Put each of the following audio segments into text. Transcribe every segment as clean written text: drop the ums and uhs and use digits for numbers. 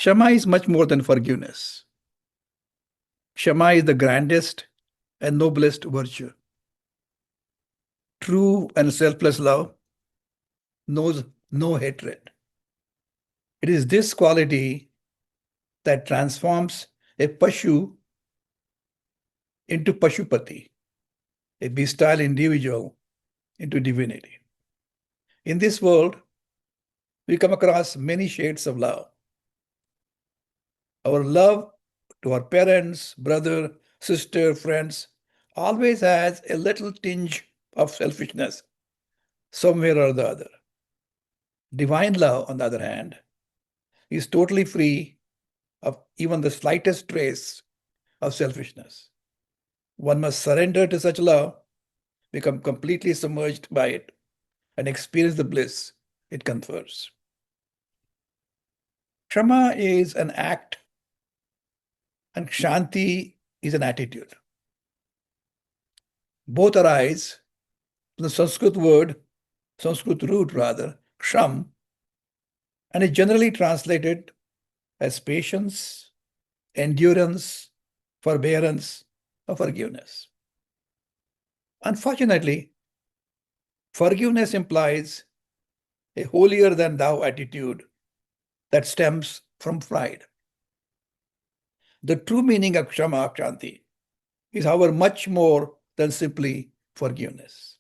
Kshama is much more than forgiveness. Kshama is the grandest and noblest virtue. True and selfless love knows no hatred. It is this quality that transforms a Pashu into Pashupati, a bestial individual into divinity. In this world, we come across many shades of love. Our love to our parents, brother, sister, friends always has a little tinge of selfishness somewhere or the other. Divine love, on the other hand, is totally free of even the slightest trace of selfishness. One must surrender to such love, become completely submerged by it, and experience the bliss it confers. Kshama is an act, and Kshanti is an attitude. Both arise from the Sanskrit root rather, ksham, and is generally translated as patience, endurance, forbearance, or forgiveness. Unfortunately, forgiveness implies a holier than thou attitude that stems from pride. The true meaning of Kshama Kshanti is, however, much more than simply forgiveness.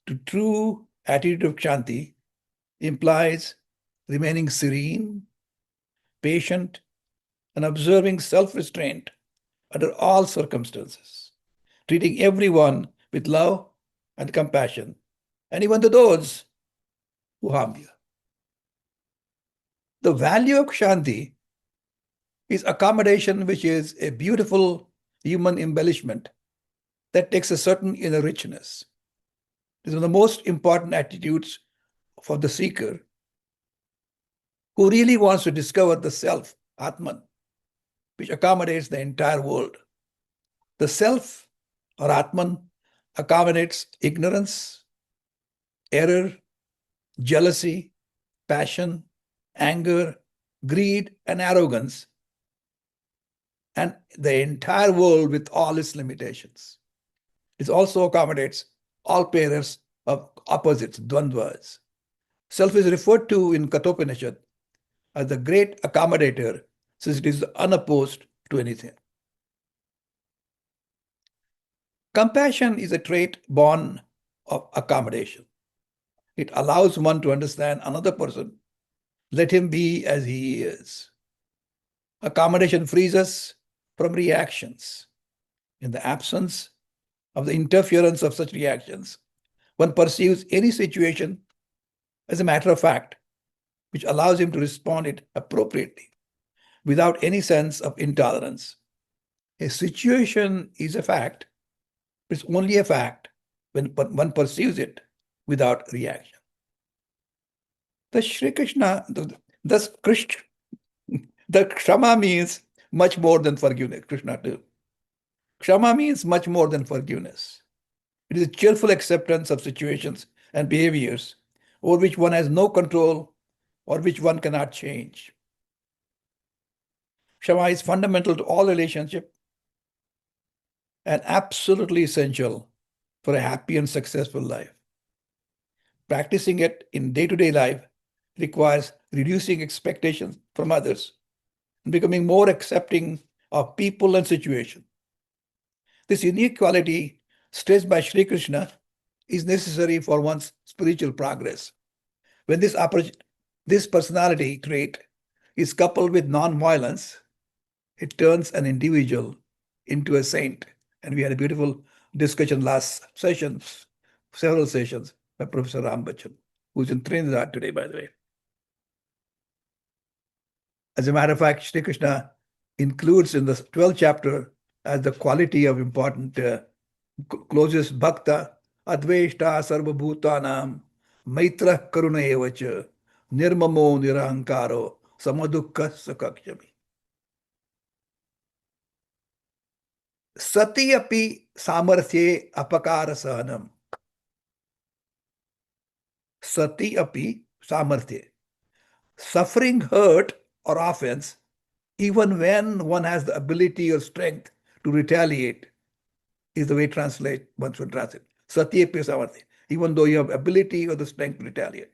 The true attitude of Kshanti implies remaining serene, patient, and observing self-restraint under all circumstances, treating everyone with love and compassion, and even to those who harm you. The value of Kshanti is accommodation, which is a beautiful human embellishment that takes a certain inner richness. It is one of the most important attitudes for the seeker who really wants to discover the self, Atman, which accommodates the entire world. The self, or Atman, accommodates ignorance, error, jealousy, passion, anger, greed, and arrogance, and the entire world with all its limitations. It also accommodates all pairs of opposites, dvandvas. Self is referred to in Kathopanishad as the great accommodator, since it is unopposed to anything. Compassion is a trait born of accommodation. It allows one to understand another person, let him be as he is. Accommodation frees us from reactions. In the absence of the interference of such reactions, one perceives any situation as a matter of fact, which allows him to respond it appropriately without any sense of intolerance. A situation is a fact, but it's only a fact when one perceives it without reaction. The Sri Krishna, thus Krishna, the Kshama means much more than forgiveness, Krishna too. Kshama means much more than forgiveness. It is a cheerful acceptance of situations and behaviors over which one has no control or which one cannot change. Kshama is fundamental to all relationship and absolutely essential for a happy and successful life. Practicing it in day-to-day life requires reducing expectations from others and becoming more accepting of people and situations. This unique quality stressed by Sri Krishna is necessary for one's spiritual progress. When this personality trait is coupled with non-violence, it turns an individual into a saint. And we had a beautiful discussion last session, several sessions, by Professor Ram Bachchan, who's in Trinidad today, by the way. As a matter of fact, Sri Krishna includes in the 12th chapter as the quality of important closest bhakta, adveshta sarvabhutanam, maitra karuna evacha, nirmamo nirahankaro, samadukka sakakshami. Sati api samarthye apakara sahanam. Sati api samarthye. Suffering hurt or offense, even when one has the ability or strength to retaliate, is the way one should translate. Satyepi savarthi, even though you have ability or the strength to retaliate.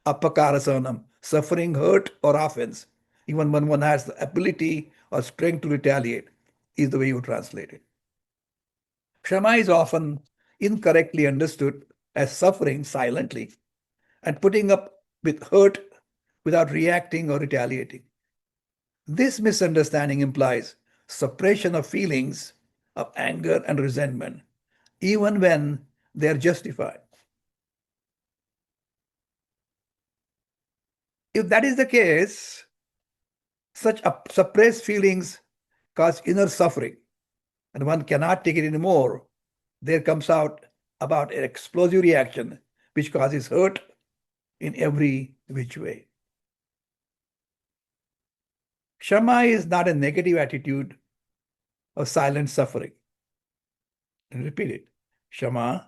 Apakarasanam, suffering hurt or offense, even when one has the ability or strength to retaliate, is the way you translate it. Kshama is often incorrectly understood as suffering silently and putting up with hurt without reacting or retaliating. This misunderstanding implies suppression of feelings of anger and resentment, even when they are justified. If that is the case, such suppressed feelings cause inner suffering, and one cannot take it anymore. There comes out about an explosive reaction which causes hurt in every which way. Kshama is not a negative attitude of silent suffering. And repeat it. Kshama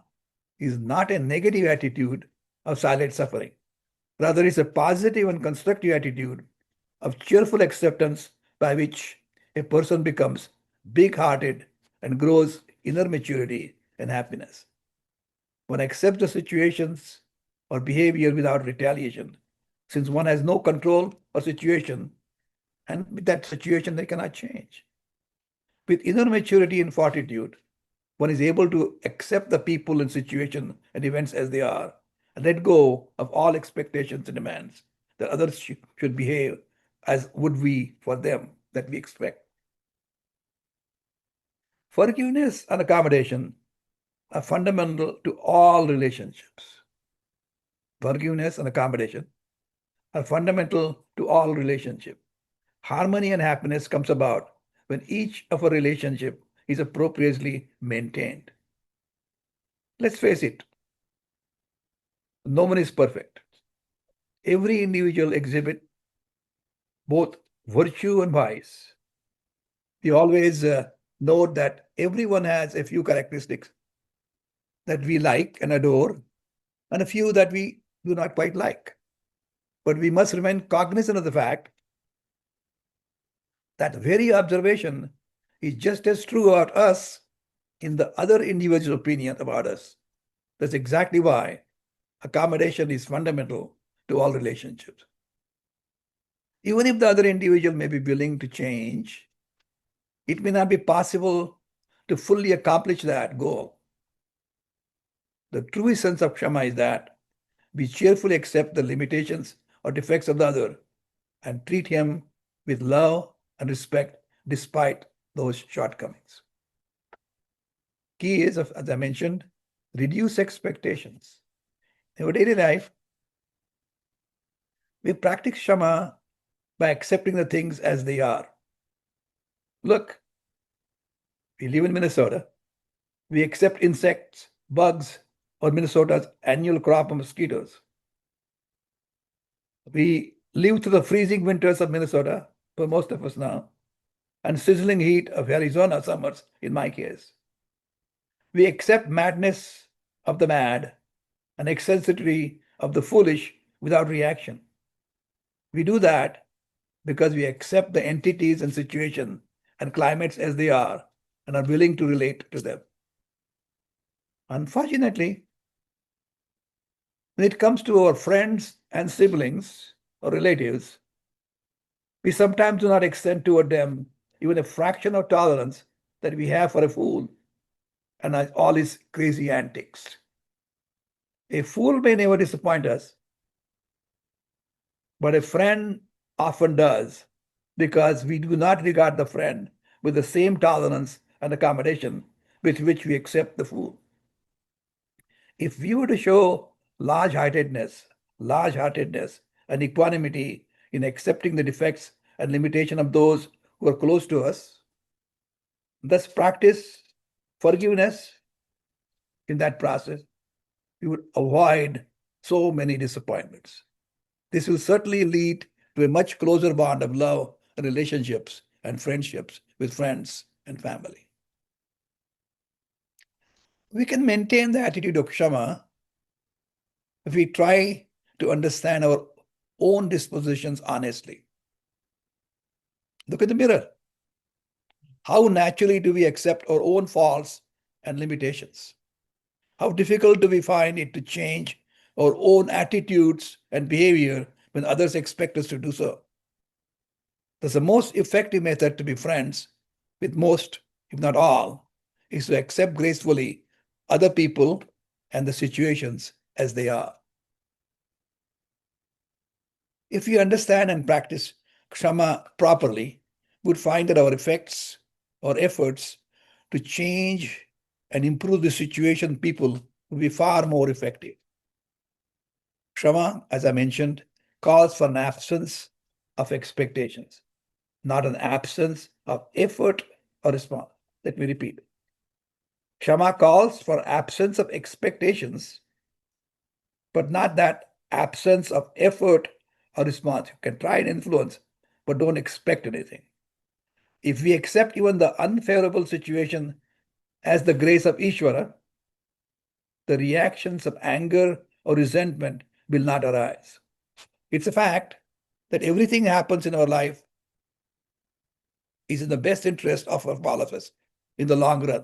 is not a negative attitude of silent suffering. Rather, it's a positive and constructive attitude of cheerful acceptance by which a person becomes big-hearted and grows inner maturity and happiness. One accepts the situations or behavior without retaliation, since one has no control or situation, and with that situation they cannot change. With inner maturity and fortitude, one is able to accept the people and situation and events as they are, and let go of all expectations and demands that others should behave as would we for them that we expect. Forgiveness and accommodation are fundamental to all relationships. Forgiveness and accommodation are fundamental to all relationships. Harmony and happiness comes about when each of a relationship is appropriately maintained. Let's face it, no one is perfect. Every individual exhibits both virtue and vice. We always note that everyone has a few characteristics that we like and adore, and a few that we do not quite like. But we must remain cognizant of the fact that very observation is just as true about us in the other individual's opinion about us. That's exactly why accommodation is fundamental to all relationships. Even if the other individual may be willing to change, it may not be possible to fully accomplish that goal. The true essence of Kshama is that we cheerfully accept the limitations or defects of the other and treat him with love and respect despite those shortcomings. Key is, as I mentioned, reduce expectations. In our daily life, we practice Kshama by accepting the things as they are. Look, we live in Minnesota. We accept insects, bugs, or Minnesota's annual crop of mosquitoes. We live through the freezing winters of Minnesota, for most of us now, and sizzling heat of Arizona summers, in my case. We accept madness of the mad and eccentricity of the foolish without reaction. We do that because we accept the entities and situations and climates as they are and are willing to relate to them. Unfortunately, when it comes to our friends and siblings or relatives, we sometimes do not extend toward them even a fraction of tolerance that we have for a fool and all his crazy antics. A fool may never disappoint us, but a friend often does, because we do not regard the friend with the same tolerance and accommodation with which we accept the fool. If we were to show large-heartedness, and equanimity in accepting the defects and limitation of those who are close to us, thus practice forgiveness in that process, we would avoid so many disappointments. This will certainly lead to a much closer bond of love and relationships and friendships with friends and family. We can maintain the attitude of Kshama if we try to understand our own dispositions honestly. Look at the mirror. How naturally do we accept our own faults and limitations? How difficult do we find it to change our own attitudes and behavior when others expect us to do so? Thus, the most effective method to be friends with most, if not all, is to accept gracefully other people and the situations as they are. If we understand and practice Kshama properly, we would find that our efforts to change and improve the situation people will be far more effective. Kshama, as I mentioned, calls for an absence of expectations, not an absence of effort or response. Let me repeat. Kshama calls for absence of expectations, but not that absence of effort or response. You can try and influence, but don't expect anything. If we accept even the unfavorable situation as the grace of Ishvara, the reactions of anger or resentment will not arise. It's a fact that everything happens in our life is in the best interest of all of us in the long run.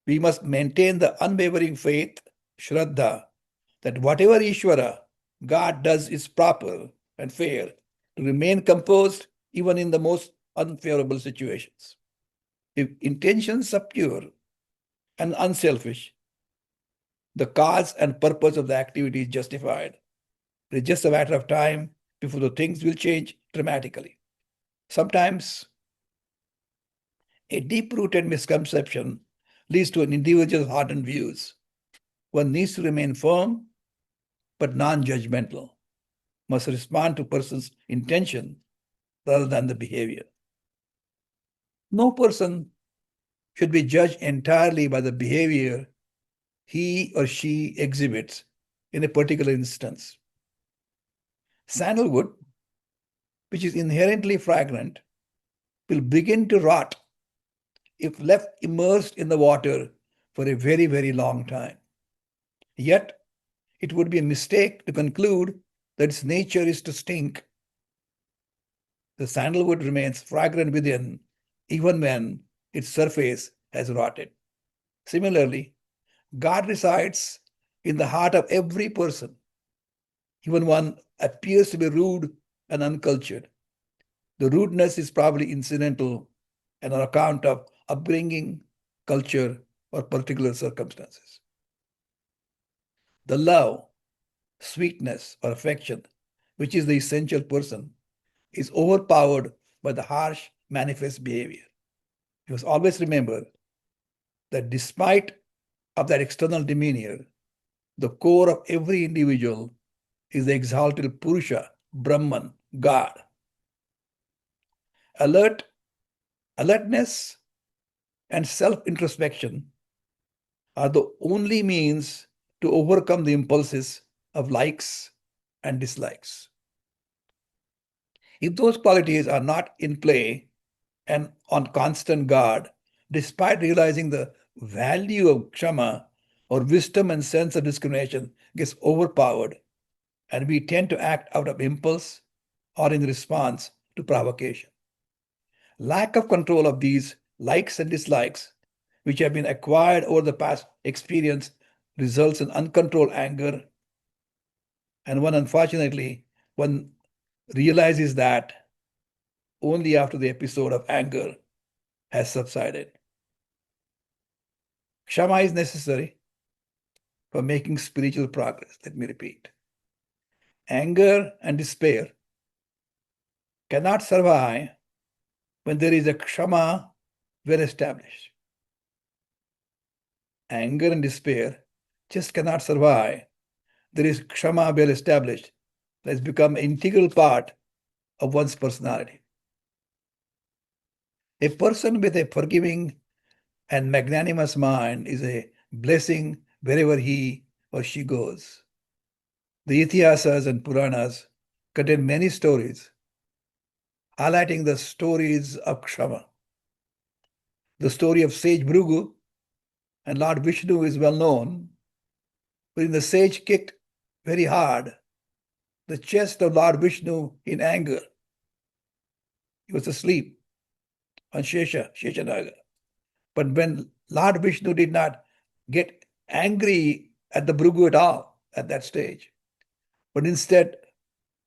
We must maintain the unwavering faith, Shraddha, that whatever Ishvara, God does is proper and fair, to remain composed even in the most unfavorable situations. If intentions are pure and unselfish, the cause and purpose of the activity is justified. It is just a matter of time before the things will change dramatically. Sometimes a deep-rooted misconception leads to an individual's hardened views. One needs to remain firm but non-judgmental, must respond to person's intention rather than the behavior. No person should be judged entirely by the behavior he or she exhibits in a particular instance. Sandalwood, which is inherently fragrant, will begin to rot if left immersed in the water for a very, very long time. Yet, it would be a mistake to conclude that its nature is to stink. The sandalwood remains fragrant within, even when its surface has rotted. Similarly, God resides in the heart of every person, even one appears to be rude and uncultured. The rudeness is probably incidental and on account of upbringing, culture, or particular circumstances. The love, sweetness, or affection, which is the essential person, is overpowered by the harsh manifest behavior. You must always remember that despite of that external demeanor, the core of every individual is the exalted Purusha, Brahman, God. Alertness, and self-introspection are the only means to overcome the impulses of likes and dislikes. If those qualities are not in play and on constant guard, despite realizing the value of Kshama, or wisdom and sense of discrimination gets overpowered, and we tend to act out of impulse or in response to provocation. Lack of control of these likes and dislikes, which have been acquired over the past experience, results in uncontrolled anger. And one realizes that only after the episode of anger has subsided. Kshama is necessary for making spiritual progress. Let me repeat. Anger and despair cannot survive when there is a Kshama well established. Anger and despair just cannot survive. There is Kshama well established. That has become an integral part of one's personality. A person with a forgiving and magnanimous mind is a blessing wherever he or she goes. The Itihasas and Puranas contain many stories highlighting the stories of Kshama. The story of sage Bhrigu and Lord Vishnu is well known, wherein the sage kicked very hard the chest of Lord Vishnu in anger. He was asleep on Sheshanaga. But when Lord Vishnu did not get angry at the Bhrigu at all at that stage, but instead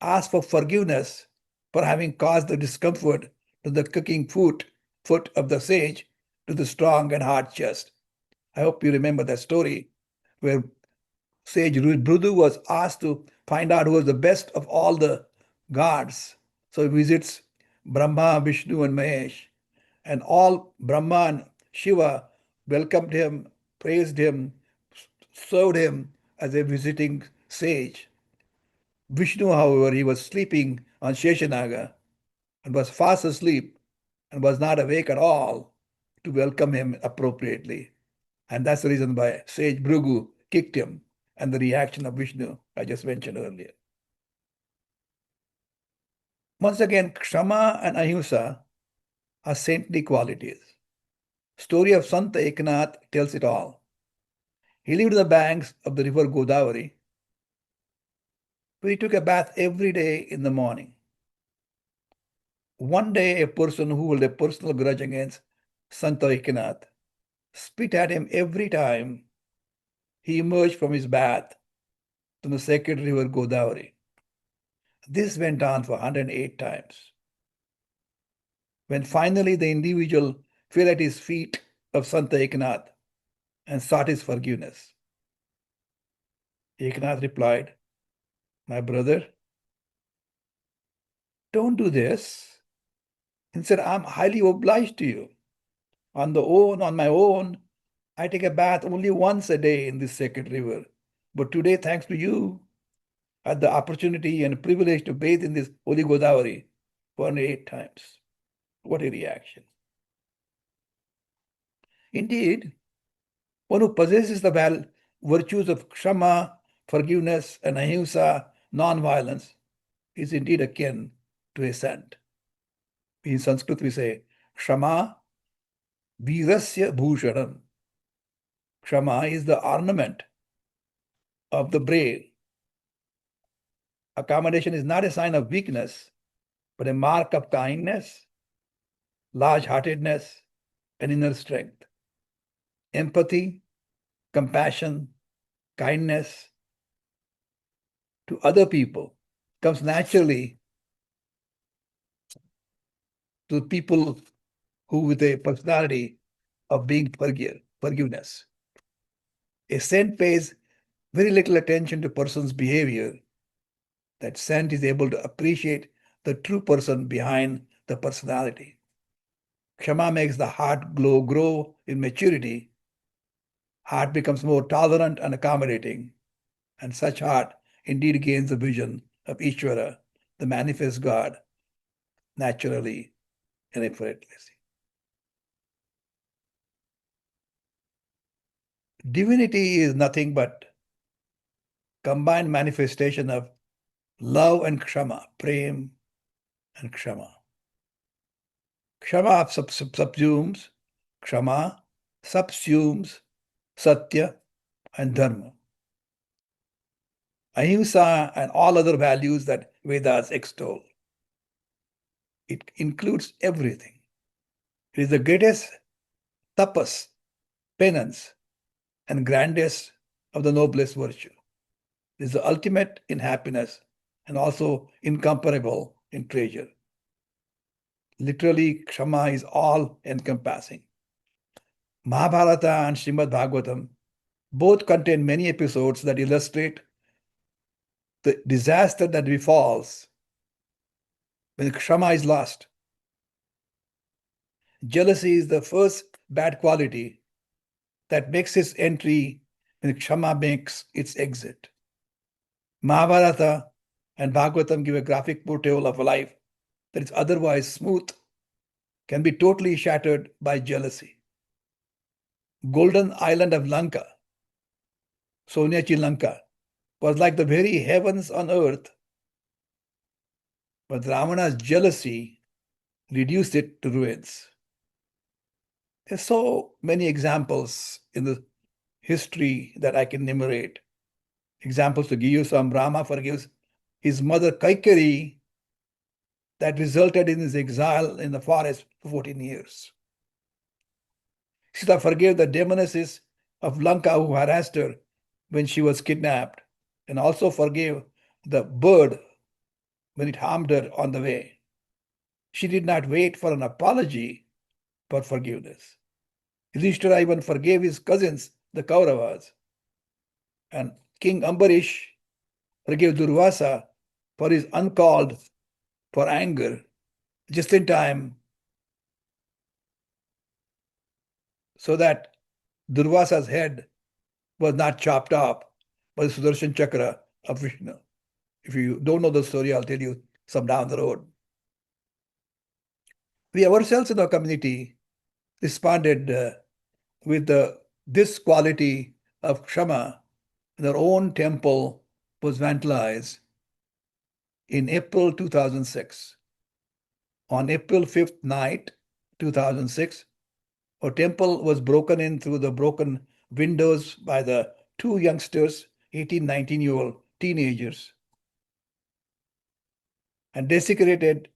asked for forgiveness for having caused the discomfort to the cooking foot of the sage to the strong and hard chest. I hope you remember that story where sage Bhrigu was asked to find out who was the best of all the gods. So he visits Brahma, Vishnu, and Mahesh, and all Brahma and Shiva welcomed him, praised him, served him as a visiting sage. Vishnu, however, he was sleeping on Sheshanaga and was fast asleep and was not awake at all to welcome him appropriately. And that's the reason why sage Bhrigu kicked him and the reaction of Vishnu I just mentioned earlier. Once again, Kshama and Ahimsa are saintly qualities. Story of Sant Eknath tells it all. He lived on the banks of the river Godavari, where he took a bath every day in the morning. One day, a person who held a personal grudge against Sant Eknath spit at him every time he emerged from his bath from the sacred river Godavari. This went on for 108 times. When finally the individual fell at his feet of Sant Eknath and sought his forgiveness, Eknath replied, "My brother, don't do this. Instead, I'm highly obliged to you. On my own, I take a bath only once a day in this sacred river. But today, thanks to you, I had the opportunity and privilege to bathe in this holy Godavari 408 times." What a reaction. Indeed, one who possesses the virtues of Kshama, forgiveness, and Ahimsa, non-violence, is indeed akin to a saint. In Sanskrit, we say, Kshama Virasya Bhushanam. Kshama is the ornament of the brave. Accommodation is not a sign of weakness, but a mark of kindness, large-heartedness, and inner strength. Empathy, compassion, kindness to other people comes naturally to people who with a personality of being forgiveness. A saint pays very little attention to person's behavior. That saint is able to appreciate the true person behind the personality. Kshama makes the heart grow in maturity. Heart becomes more tolerant and accommodating, and such heart indeed gains the vision of Ishvara, the manifest God, naturally and effortlessly. Divinity is nothing but combined manifestation of love and kshama, prem and kshama. Kshama subsumes satya and dharma. Ahimsa and all other values that Vedas extol. It includes everything. It is the greatest tapas, penance, and grandest of the noblest virtue. It is the ultimate in happiness and also incomparable in treasure. Literally, Kshama is all encompassing. Mahabharata and Srimad Bhagavatam both contain many episodes that illustrate the disaster that befalls when Kshama is lost. Jealousy is the first bad quality that makes its entry when Kshama makes its exit. Mahabharata and Bhagavatam give a graphic portrayal of a life that is otherwise smooth, can be totally shattered by jealousy. Golden island of Lanka, Sonyachi Lanka, was like the very heavens on earth, but Ravana's jealousy reduced it to ruins. There's so many examples in the history that I can enumerate. Examples to give you some. Rama forgives his mother Kaikari that resulted in his exile in the forest for 14 years. Sita forgave the demonesses of Lanka who harassed her when she was kidnapped, and also forgave the bird when it harmed her on the way. She did not wait for an apology for forgiveness. Yudhishthira even forgave his cousins, the Kauravas, and King Ambarish forgave Durvasa for his uncalled for anger just in time so that Durvasa's head was not chopped off by the Sudarshan Chakra of Vishnu. If you don't know the story, I'll tell you some down the road. We ourselves in our community responded with this quality of Kshama. Their own temple was vandalized in April 2006. On April 5th night, 2006, our temple was broken in through the broken windows by the two youngsters, 18, 19-year-old teenagers, and desecrated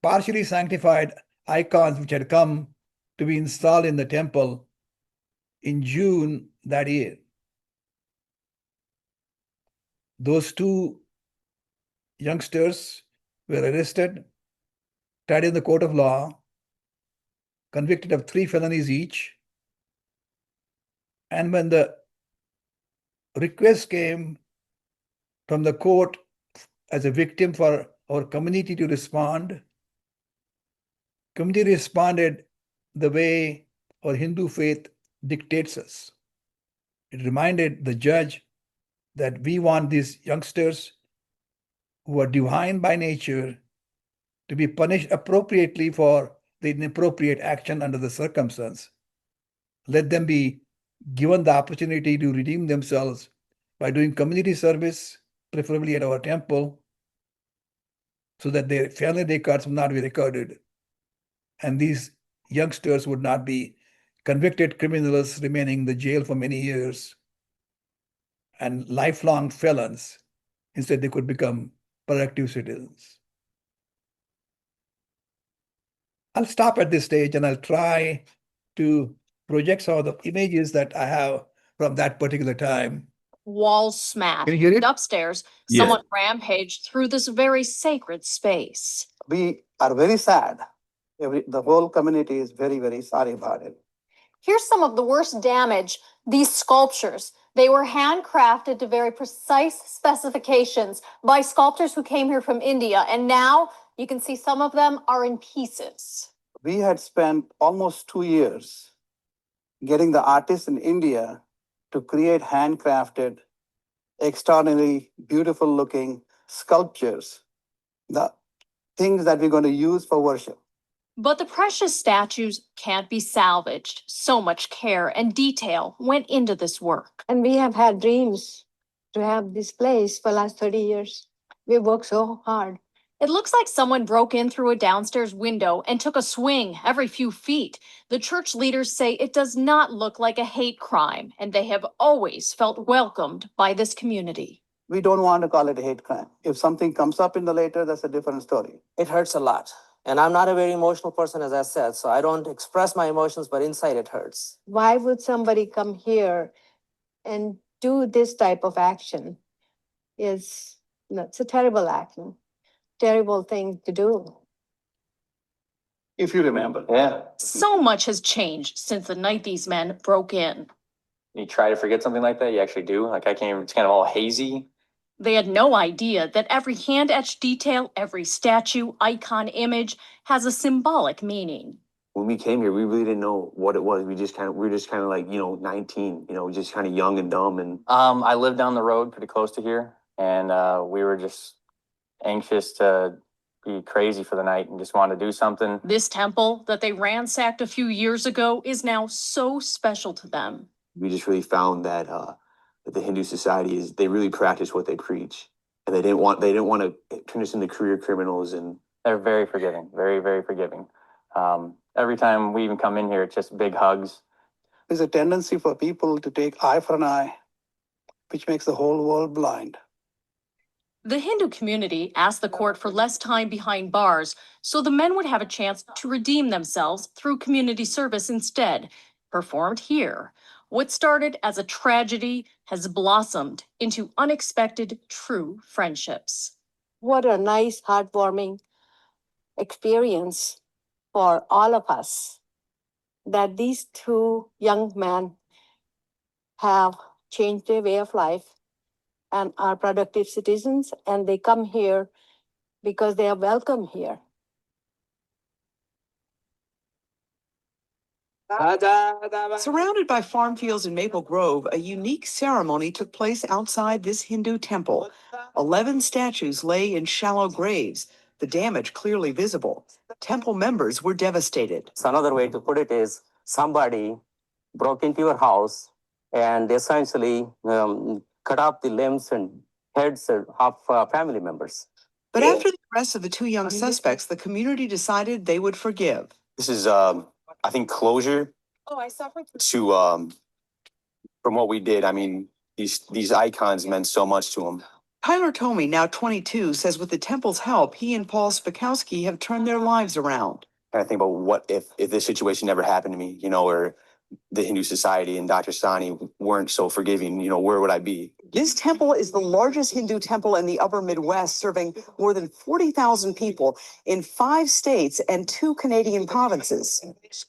partially sanctified icons which had come to be installed in the temple in June that year. Those two youngsters were arrested, tried in the court of law, convicted of 3 felonies each. And when the request came from the court as a victim for our community to respond, community responded the way our Hindu faith dictates us. It reminded the judge that we want these youngsters who are divine by nature to be punished appropriately for the inappropriate action under the circumstance. Let them be given the opportunity to redeem themselves by doing community service, preferably at our temple, so that their family records will not be recorded. And these youngsters would not be convicted criminals remaining in the jail for many years and lifelong felons. Instead, they could become productive citizens. I'll stop at this stage and I'll try to project some of the images that I have from that particular time. Walls smashed. Can you hear it? And upstairs, Yeah. someone rampaged through this very sacred space. We are very sad. The whole community is very, very sorry about it. Here's some of the worst damage. These sculptures, they were handcrafted to very precise specifications by sculptors who came here from India. And now you can see some of them are in pieces. We had spent almost 2 years getting the artists in India to create handcrafted, extraordinarily beautiful looking sculptures, the things that we're going to use for worship. But the precious statues can't be salvaged. So much care and detail went into this work. And we have had dreams to have this place for the last 30 years. We worked so hard. It looks like someone broke in through a downstairs window and took a swing every few feet. The church leaders say it does not look like a hate crime, and they have always felt welcomed by this community. We don't want to call it a hate crime. If something comes up in the later, that's a different story. It hurts a lot. And I'm not a very emotional person, as I said, so I don't express my emotions, but inside it hurts. Why would somebody come here and do this type of action? It's a terrible action, terrible thing to do. If you remember. Yeah. So much has changed since the night these men broke in. You try to forget something like that, you actually do. Like I can't even, it's kind of all hazy. They had no idea that every hand-etched detail, every statue, icon, image has a symbolic meaning. When we came here, we really didn't know what it was. We were just kind of like, 19, just kind of young and dumb. And I live down the road pretty close to here, and we were just anxious to be crazy for the night and just wanted to do something. This temple that they ransacked a few years ago is now so special to them. we just really found that the Hindu society they really practice what they preach, and they didn't want to turn us into career criminals. And They're very forgiving, very, very forgiving. Every time we even come in here, it's just big hugs. There's a tendency for people to take eye for an eye, which makes the whole world blind. The Hindu community asked the court for less time behind bars so the men would have a chance to redeem themselves through community service instead, performed here. What started as a tragedy has blossomed into unexpected true friendships. What a nice, heartwarming experience for all of us that these two young men have changed their way of life and are productive citizens, and they come here because they are welcome here. Surrounded by farm fields in Maple Grove, a unique ceremony took place outside this Hindu temple. 11 statues lay in shallow graves, the damage clearly visible. Temple members were devastated. So another way to put it is somebody broke into your house and essentially cut off the limbs and heads of family members. But after the arrest of the two young suspects, the community decided they would forgive. This is, I think, closure to from what we did. I mean, these icons meant so much to him. Tyler Tomey, now 22, says with the temple's help, he and Paul Spakowski have turned their lives around. And I think about what if this situation never happened to me, you know, or the Hindu society and Dr. Sane weren't so forgiving, you know, where would I be? This temple is the largest Hindu temple in the upper Midwest, serving more than 40,000 people in 5 states and 2 Canadian provinces.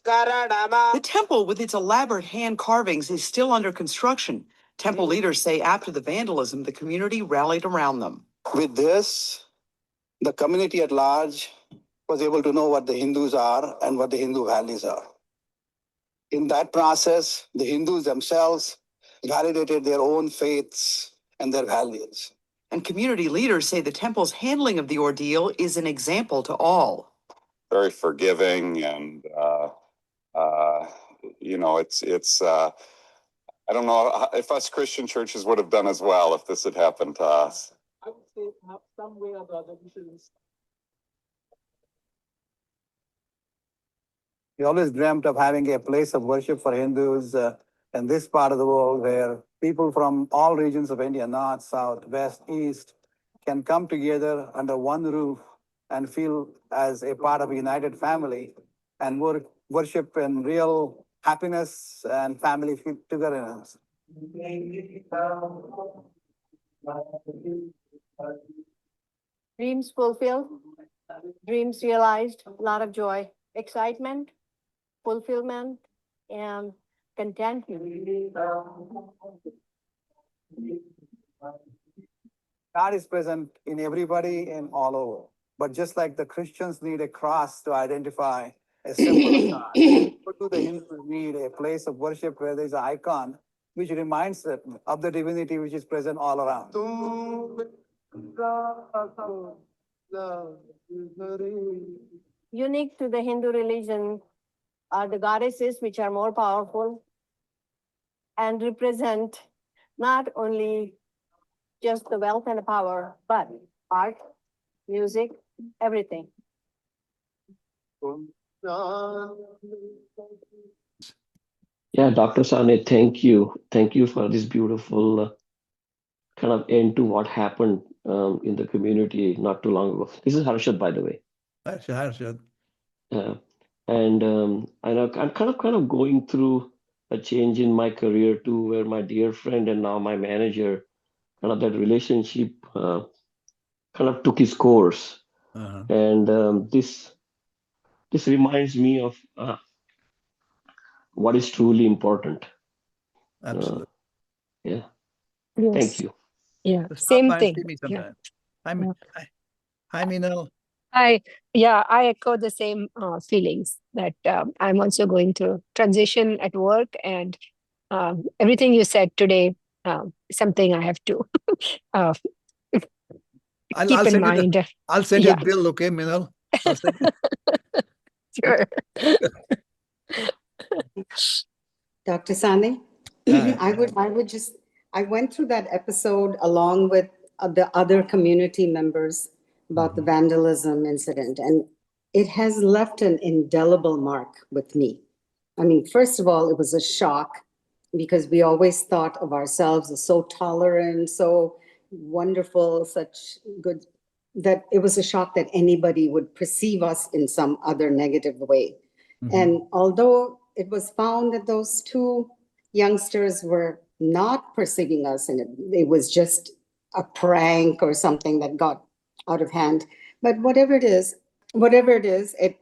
The temple, with its elaborate hand carvings, is still under construction. Temple leaders say after the vandalism, the community rallied around them. With this, the community at large was able to know what the Hindus are and what the Hindu values are. In that process, the Hindus themselves validated their own faiths and their values. And community leaders say the temple's handling of the ordeal is an example to all. Very forgiving, and you know, it's I don't know if us Christian churches would have done as well if this had happened to us. I would say some way or the other we should. We always dreamt of having a place of worship for Hindus in this part of the world where people from all regions of India, north, south, west, east, can come together under one roof and feel as a part of a united family and worship in real happiness and family togetherness. Dreams fulfilled, dreams realized, a lot of joy, excitement, fulfillment, and contentment. God is present in everybody and all over. But just like the Christians need a cross to identify a symbol of God, so do the Hindus need a place of worship where there's an icon which reminds them of the divinity which is present all around. Unique to the Hindu religion are the goddesses, which are more powerful and represent not only just the wealth and the power, but art, music, everything. Yeah, Dr. Sane, thank you. Thank you for this beautiful kind of end to what happened in the community not too long ago. This is Harshad, by the way. Harshad. And I know I'm kind of going through a change in my career too, where my dear friend and now my manager, kind of that relationship kind of took its course. And this reminds me of what is truly important. Absolutely. Yeah. Yes. Thank you. Yeah. So stop Same by and thing. see me Yeah. sometime. Hi, Meenal. I echo the same feelings that I'm also going through transition at work, and everything you said today, something I have to keep in mind. I'll send you a bill, okay, Meenal? I'll send Sure. Dr. Sane, I went through that episode along with the other community members about the vandalism incident, and it has left an indelible mark with me. I mean, first of all, it was a shock because we always thought of ourselves as so tolerant, so wonderful, such good, that it was a shock that anybody would perceive us in some other negative way. And although it was found that those two youngsters were not perceiving us, and it was just a prank or something that got out of hand. But whatever it is,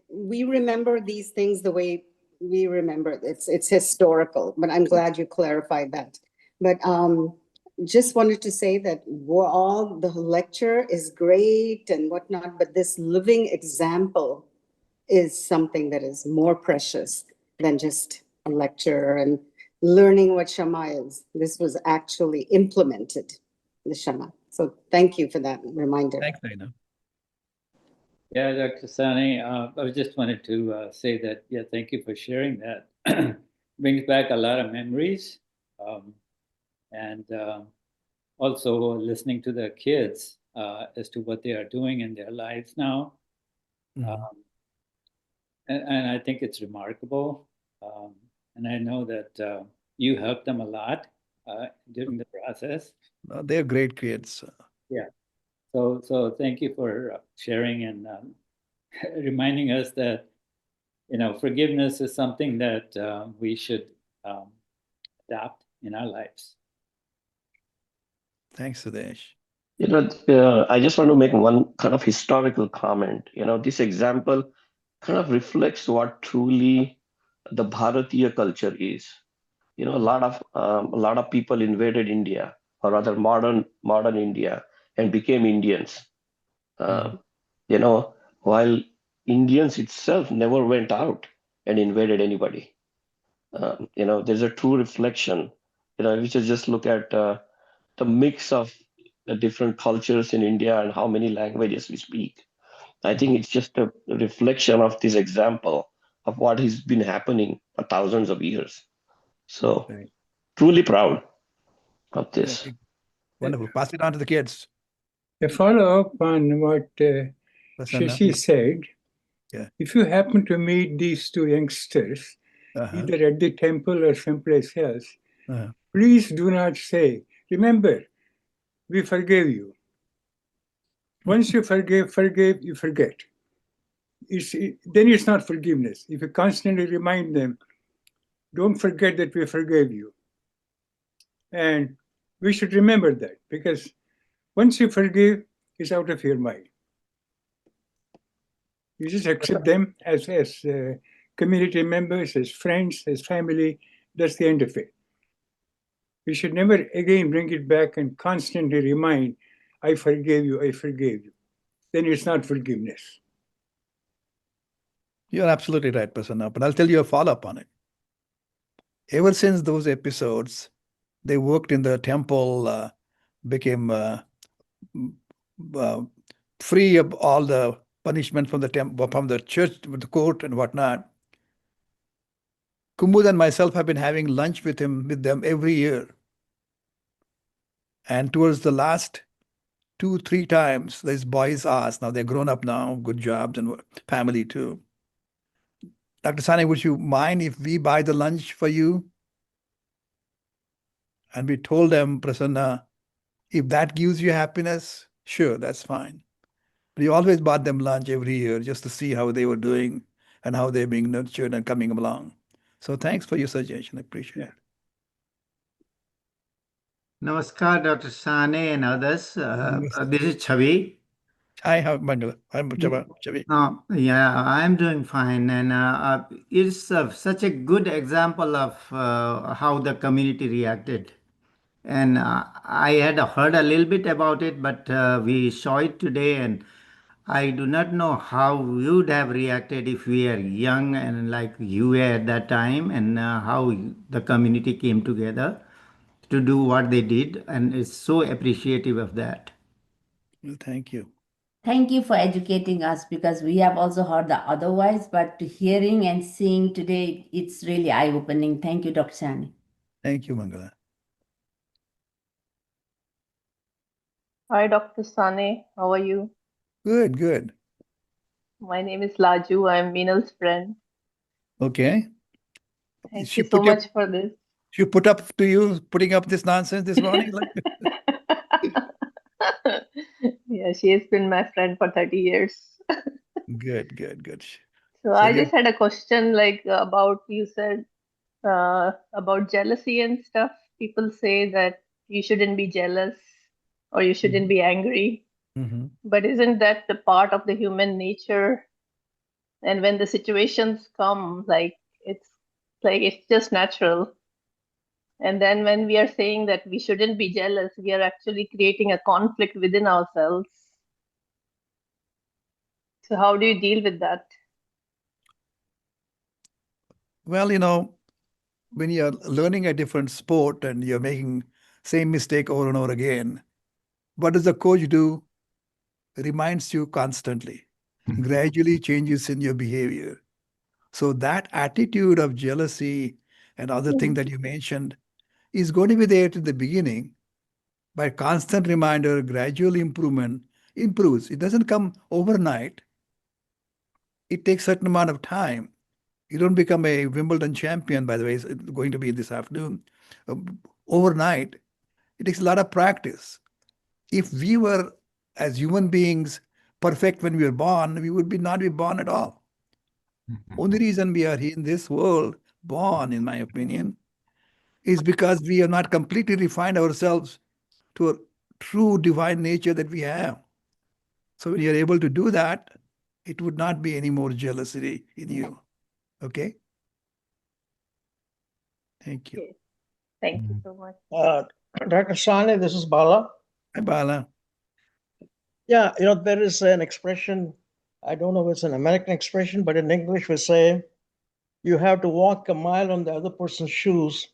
we remember these things the way we remember it. It's historical, but I'm glad you clarified that. But just wanted to say that all the lecture is great and whatnot, but this living example is something that is more precious than just a lecture and learning what Kshama is. This was actually implemented, the Kshama. So thank you for that reminder. Thanks, Naina. Yeah, Dr. Sane, I just wanted to say that, yeah, thank you for sharing that. Brings back a lot of memories. And also listening to the kids as to what they are doing in their lives now. And I think it's remarkable. And I know that you helped them a lot during the process. They're great kids. Yeah. So thank you for sharing and reminding us that, forgiveness is something that we should adopt in our lives. Thanks, Sudesh. I just want to make one kind of historical comment. This example kind of reflects what truly the Bharatiya culture is. A lot of people invaded India, or rather modern India, and became Indians. While Indians itself never went out and invaded anybody. There's a true reflection. If you just look at the mix of the different cultures in India and how many languages we speak. I think it's just a reflection of this example of what has been happening for thousands of years. So truly proud of this. Yeah, wonderful. Pass it on to the kids. A follow-up on what Shashi said. Yeah. If you happen to meet these two youngsters, either at the temple or someplace else, please do not say, remember, we forgave you. Once you forgive, you forget. Then it's not forgiveness. If you constantly remind them, don't forget that we forgave you. And we should remember that, because once you forgive, it's out of your mind. You just accept them as community members, as friends, as family. That's the end of it. We should never again bring it back and constantly remind, I forgave you, I forgave you. Then it's not forgiveness. You're absolutely right, Prasanna, but I'll tell you a follow-up on it. Ever since those episodes, they worked in the temple, became free of all the punishment from the temple, from the church, the court, and whatnot. Kumud and myself have been having lunch with them every year. And towards the last 2-3 times, these boys asked, now they're grown up now, good jobs and family too. Dr. Sane, would you mind if we buy the lunch for you? And we told them, Prasanna, if that gives you happiness, sure, that's fine. We always bought them lunch every year just to see how they were doing and how they're being nurtured and coming along. So thanks for your suggestion. I appreciate it. Namaskar, Dr. Sane and others. This is Chavi. Hi, Mangala. I'm Chavi. Yeah, I'm doing fine. And it's such a good example of how the community reacted. And I had heard a little bit about it, but we saw it today, and I do not know how we would have reacted if we were young and like you were at that time, and how the community came together to do what they did, and is so appreciative of that. Well, thank you. Thank you for educating us, because we have also heard the otherwise, but hearing and seeing today, it's really eye-opening. Thank you, Dr. Sane. Thank you, Mangala. Hi, Dr. Sane. How are you? Good, good. My name is Laju. I'm Meenal's friend. Okay. Thank you so much for this. She putting up this nonsense this morning? Yeah, she has been my friend for 30 years. Good. So So I you just had a question like about you said about jealousy and stuff. People say that you shouldn't be jealous or you shouldn't be angry. Mhm. But isn't that the part of the human nature? And when the situations come, it's just natural. And then when we are saying that we shouldn't be jealous, we are actually creating a conflict within ourselves. So how do you deal with that? Well, when you're learning a different sport and you're making same mistake over and over again, what does the coach do? Reminds you constantly, gradually changes in your behavior. So that attitude of jealousy and other thing that you mentioned is going to be there in the beginning. By constant reminder, gradual improvement improves. It doesn't come overnight. It takes certain amount of time. You don't become a Wimbledon champion, by the way, it's going to be this afternoon. Overnight, it takes a lot of practice. If we were, as human beings, perfect when we were born, we would not be born at all. Only reason we are in this world, born, in my opinion, is because we have not completely refined ourselves to a true divine nature that we have. So when you're able to do that, it would not be any more jealousy in you. Okay? Thank you. Okay. Thank you so much. Dr. Sane, this is Bala. Hi, Bala. Yeah, there is an expression, I don't know if it's an American expression, but in English we say, you have to walk a mile on the other person's shoes.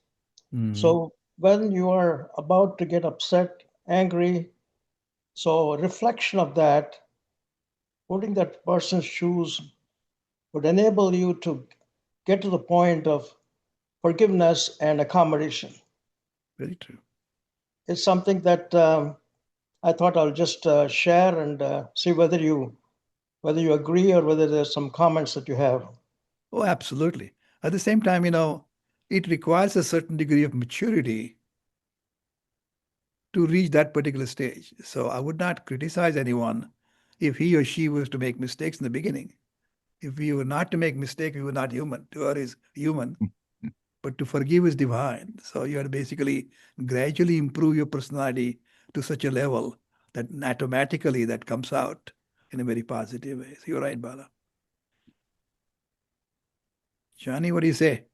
So when you are about to get upset, angry, so a reflection of that, putting that person's shoes would enable you to get to the point of forgiveness and accommodation. Very true. It's something that I thought I'll just share and see whether you agree or whether there's some comments that you have. Oh, absolutely. At the same time, it requires a certain degree of maturity to reach that particular stage. So I would not criticize anyone if he or she was to make mistakes in the beginning. If we were not to make mistakes, we were not human. To err is human, but to forgive is divine. So you have to basically gradually improve your personality to such a level that automatically that comes out in a very positive way. So you're right, Bala. Johnny, what do you say?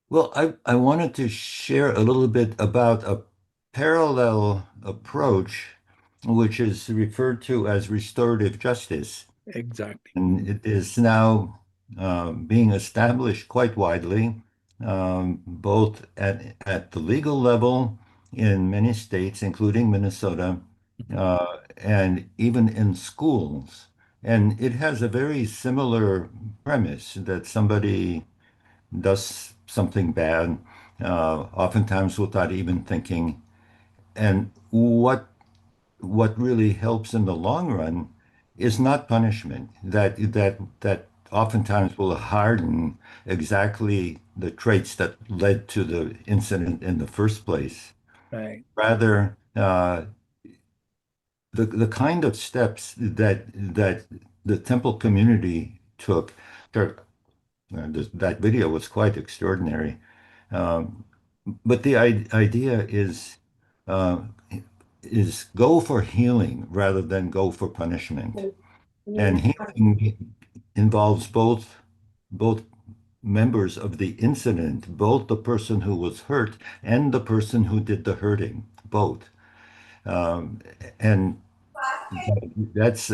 Well, I wanted to share a little bit about a parallel approach, which is referred to as restorative justice. Exactly. And it is now being established quite widely, both at the legal level in many states, including Minnesota, and even in schools. And it has a very similar premise that somebody does something bad, oftentimes without even thinking. And what really helps in the long run is not punishment. That oftentimes will harden exactly the traits that led to the incident in the first place. Right. Rather, the kind of steps that the temple community took. That video was quite extraordinary. But the idea uh, is go for healing rather than go for punishment. And healing involves both members of the incident, both the person who was hurt and the person who did the hurting, both. And that's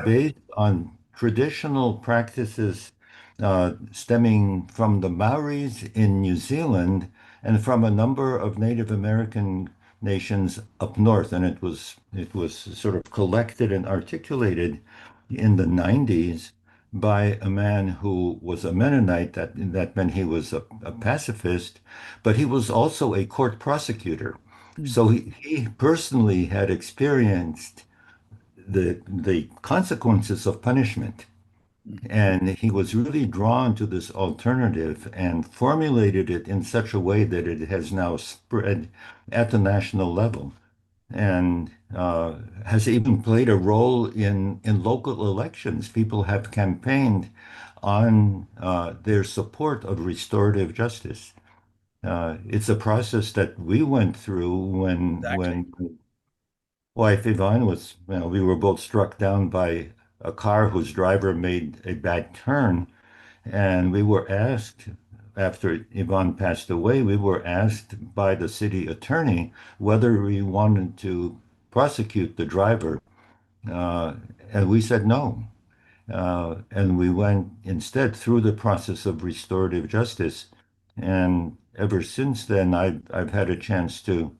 based on traditional practices stemming from the Maoris in New Zealand and from a number of Native American nations up north. And it was sort of collected and articulated in the 90s by a man who was a Mennonite. That meant he was a pacifist, but he was also a court prosecutor. So he personally had experienced the consequences of punishment. And he was really drawn to this alternative and formulated it in such a way that it has now spread at the national level. and has even played a role in local elections. People have campaigned on their support of restorative justice. It's a process that we went through when wife Yvonne was, we were both struck down by a car whose driver made a bad turn. And we were asked, after Yvonne passed away, we were asked by the city attorney whether we wanted to prosecute the driver. And we said no. And we went instead through the process of restorative justice. And ever since then, I've had a chance to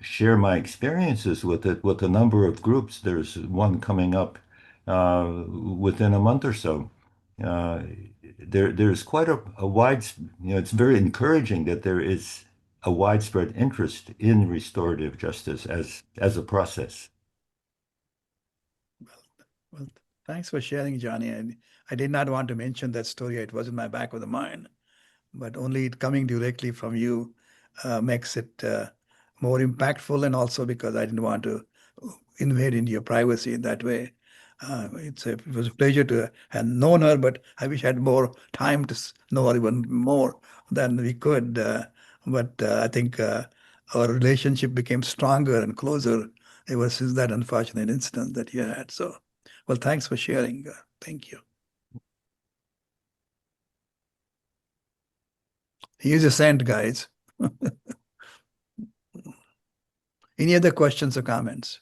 share my experiences with it with a number of groups. There's one coming up within a month or so. There's quite a wide, it's very encouraging that there is a widespread interest in restorative justice as a process. Well, thanks for sharing, Johnny. I did not want to mention that story. It was in my back of the mind, but only it coming directly from you makes it more impactful, and also because I didn't want to invade into your privacy in that way. It was a pleasure to have known her, but I wish I had more time to know her even more than we could. But I think our relationship became stronger and closer ever since that unfortunate incident that you had. So, well, thanks for sharing. Thank you. Here's a sent, guys. Any other questions or comments?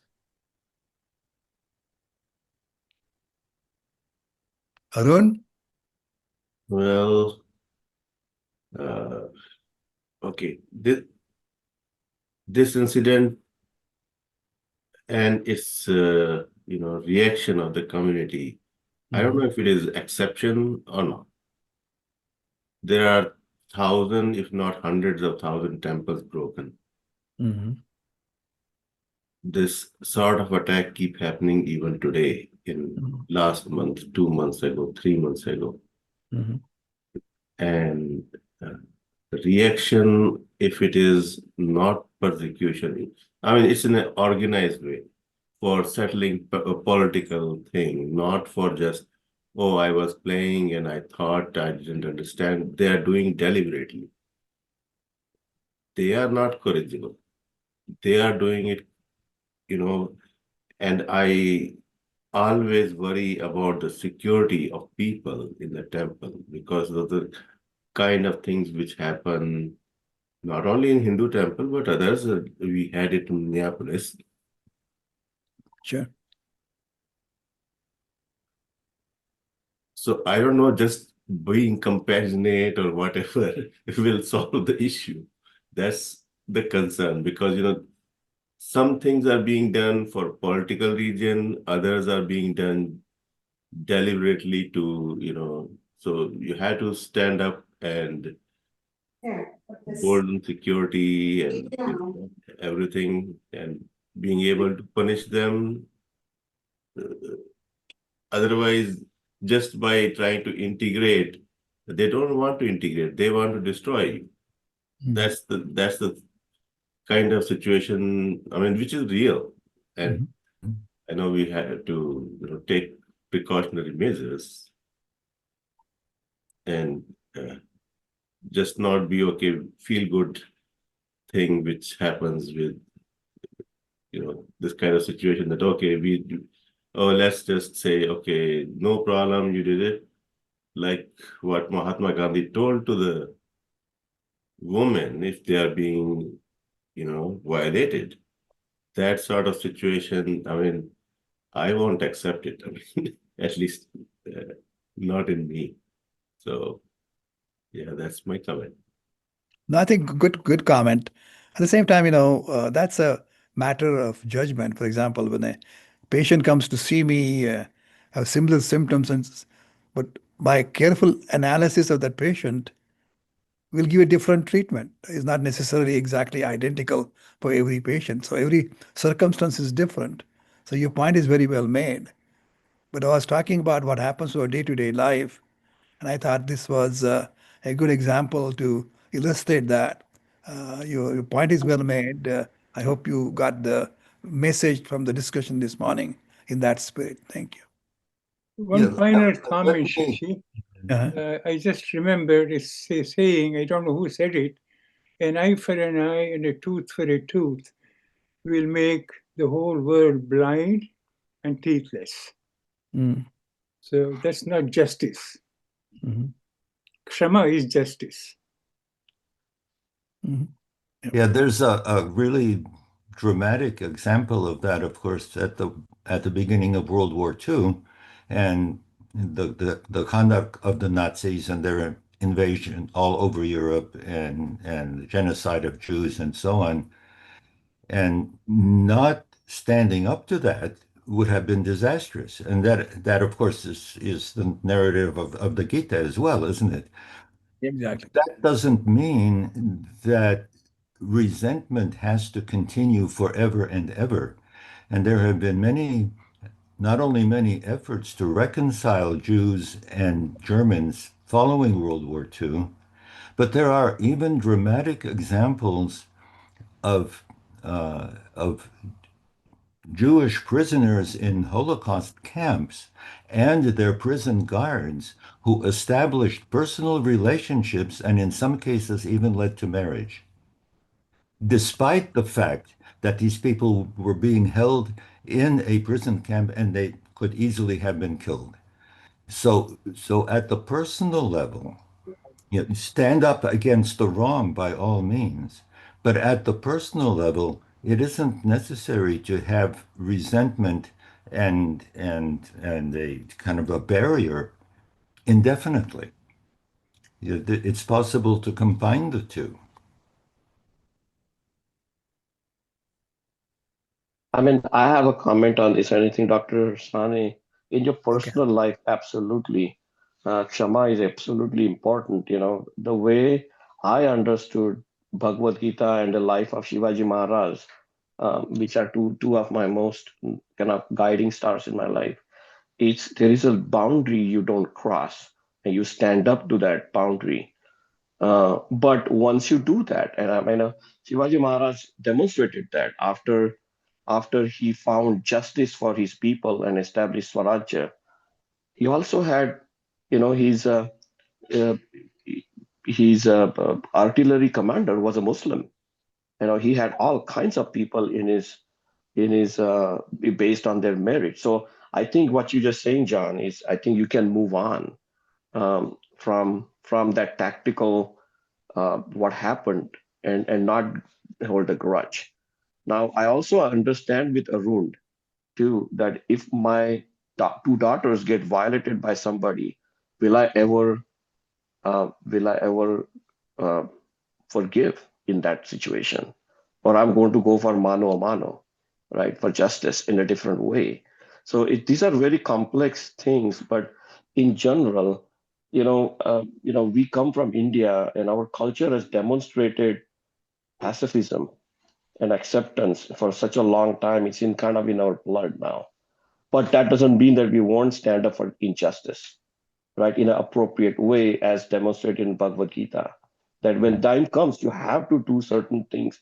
Arun? Well, okay. This incident and its reaction of the community, I don't know if it is exception or not. There are thousands, if not hundreds of thousands temples broken. This sort of attack keep happening even today, in last month, 2 months ago, 3 months ago. And the reaction, if it is not persecution, I mean, it's in an organized way for settling a political thing, not for just, oh, I was playing and I thought I didn't understand. They are doing deliberately. They are not corrigible. They are doing it, and I always worry about the security of people in the temple because of the kind of things which happen not only in Hindu temple, but others. We had it in Minneapolis. Sure. So I don't know, just being compassionate or whatever will solve the issue. That's the concern because, some things are being done for political reason, others are being done deliberately to, so you have to stand up and golden security and everything and being able to punish them. Otherwise, just by trying to integrate, they don't want to integrate, they want to destroy you. That's the kind of situation, I mean, which is real. And I know we had to take precautionary measures and just not be okay, feel good thing which happens with this kind of situation that okay, let's just say, okay, no problem, you did it. Like what Mahatma Gandhi told to the women if they are being, violated. That sort of situation, I mean, I won't accept it. I mean, at least not in me. So, yeah, that's my comment. No, I think good comment. At the same time, that's a matter of judgment. For example, when a patient comes to see me, have similar symptoms, but by careful analysis of that patient, we'll give a different treatment. It's not necessarily exactly identical for every patient. So every circumstance is different. So your point is very well made. But I was talking about what happens to our day-to-day life, and I thought this was a good example to illustrate that. Your point is well made. I hope you got the message from the discussion this morning in that spirit. Thank you. One final comment, let me- Shashi. I just remembered saying, I don't know who said it, an eye for an eye and a tooth for a tooth will make the whole world blind and teethless. So that's not justice. Kshama is justice. Yeah, there's a really dramatic example of that, of course, at the beginning of World War II, and the conduct of the Nazis and their invasion all over Europe and the genocide of Jews and so on. And not standing up to that would have been disastrous. And that of course, is the narrative of the Gita as well, isn't it? Exactly. That doesn't mean that resentment has to continue forever and ever. And there have been not only many efforts to reconcile Jews and Germans following World War II, but there are even dramatic examples of Jewish prisoners in Holocaust camps and their prison guards who established personal relationships and in some cases even led to marriage, despite the fact that these people were being held in a prison camp and they could easily have been killed. So at the personal level, stand up against the wrong by all means. But at the personal level, it isn't necessary to have resentment and a kind of a barrier indefinitely. It's possible to combine the two. I mean, I have a comment on this. Anything, Dr. Sane? In your personal life, absolutely. Kshama is absolutely important. The way I understood Bhagavad Gita and the life of Shivaji Maharaj, which are two of my most kind of guiding stars in my life, there is a boundary you don't cross, and you stand up to that boundary. But once you do that, and I mean, Shivaji Maharaj demonstrated that after he found justice for his people and established Swarajya, he also had, uh, his artillery commander was a Muslim. He had all kinds of people in his based on their merit. So I think what you're just saying, John, is I think you can move on from that tactical what happened and not hold a grudge. Now, I also understand with Arun too that if my two daughters get violated by somebody, will I ever forgive in that situation? Or I'm going to go for mano a mano, right, for justice in a different way. So these are very complex things, but in general, we come from India, and our culture has demonstrated pacifism and acceptance for such a long time. It's in kind of in our blood now. But that doesn't mean that we won't stand up for injustice, right, in an appropriate way, as demonstrated in Bhagavad Gita. That when time comes, you have to do certain things,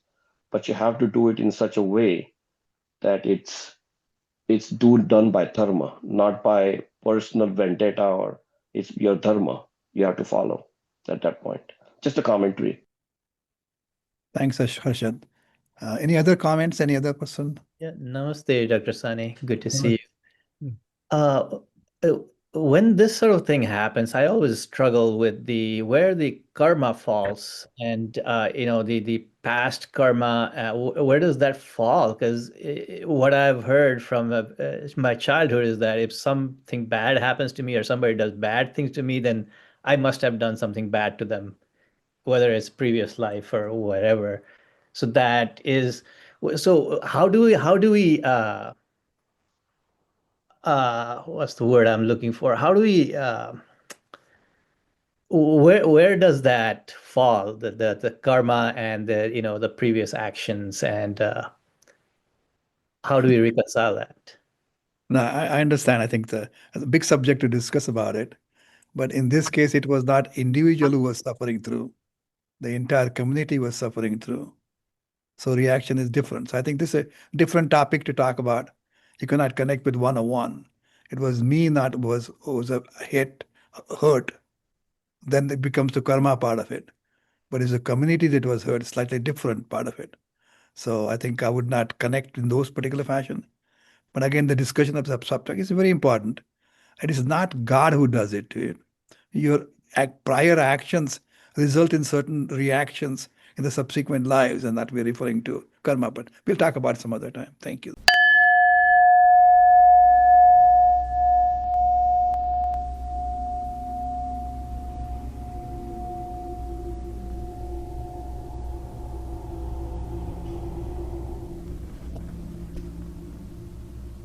but you have to do it in such a way that it's done by dharma, not by personal vendetta, or it's your dharma you have to follow at that point. Just a commentary. Thanks, Harshad. Any other comments? Any other person? Yeah, namaste, Dr. Sane. Good to see you. Uh, when this sort of thing happens, I always struggle with where the karma falls, and the past karma. Where does that fall? Because what I've heard from my childhood is that if something bad happens to me or somebody does bad things to me, then I must have done something bad to them, whether it's previous life or whatever. So that is. So how do we what's the word I'm looking for? How do we where does that fall? The karma and the previous actions, and how do we reconcile that? No, I understand. I think the big subject to discuss about it. But in this case, it was not individual who was suffering through. The entire community was suffering through. So reaction is different. So I think this is a different topic to talk about. You cannot connect with 101. It was me that was a hurt. Then it becomes the karma part of it. But it's a community that was hurt, slightly different part of it. So I think I would not connect in those particular fashion. But again, the discussion of the subject is very important. It is not God who does it to you. Your prior actions result in certain reactions in the subsequent lives, and that we're referring to karma. But we'll talk about it some other time. Thank you.